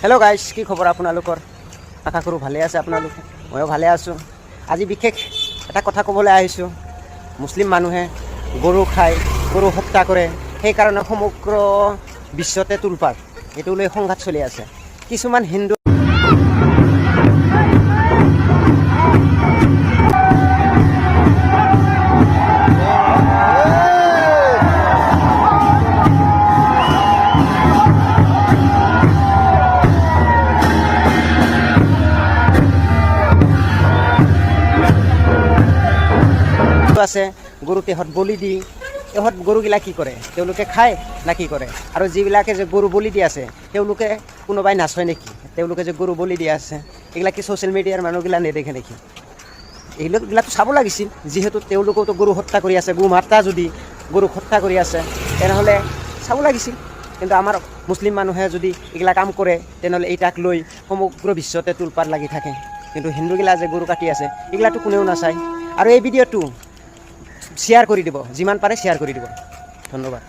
Hello' guys, কি খবৰ আপোনালোকৰ? আশা কৰোঁ ভালে আছে আপোনালোকে, ময়ো ভালে আছোঁ। আজি বিশেষ এটা কথা ক'বলৈ আহিছোঁ। মুছলিম মানুহে গৰু খায়, গৰু হত্যা কৰে, সেইকাৰণে সমগ্ৰ বিশ্বতে তোলপাৰ। এইটো লৈ সংঘাত চলি আছে। কিছুমান হিন্দু আছে, গৰু তেহত বলি দি ইহঁত গৰুগিলা কি কৰে? তেওঁলোকে খায় না কি কৰে? আৰু যিবিলাকে যে গৰু বলি দি আছে, তেওঁলোকে কোনোবাই নাচায় নেকি? তেওঁলোকে যে গৰু বলি দি আছে, এইগিলা কি ছ'চিয়েল মিডিয়াৰ মানুহগিলা নেদেখে নেকি? এইবিলাকতো চাব লাগিছিল। যিহেতু তেওঁলোকেওতো গৰু হত্যা কৰি আছে, গো মাতা যদি গৰুক হত্যা কৰি আছে, তেনেহ'লে চাব লাগিছিল। কিন্তু আমাৰ মুছলিম মানুহে যদি এইগিলা কাম কৰে, তেনেহ'লে এইটাক লৈ সমগ্ৰ বিশ্বতে তোলপাৰ লাগি থাকে। কিন্তু হিন্দুগিলা যে গৰু কাটি আছে, এইগিলাটো কোনেও নাচায়। আৰু এই ভিডিঅ'টো শ্বেয়াৰ কৰি দিব, যিমান পাৰে শ্বেয়াৰ কৰি দিব। ধন্যবাদ।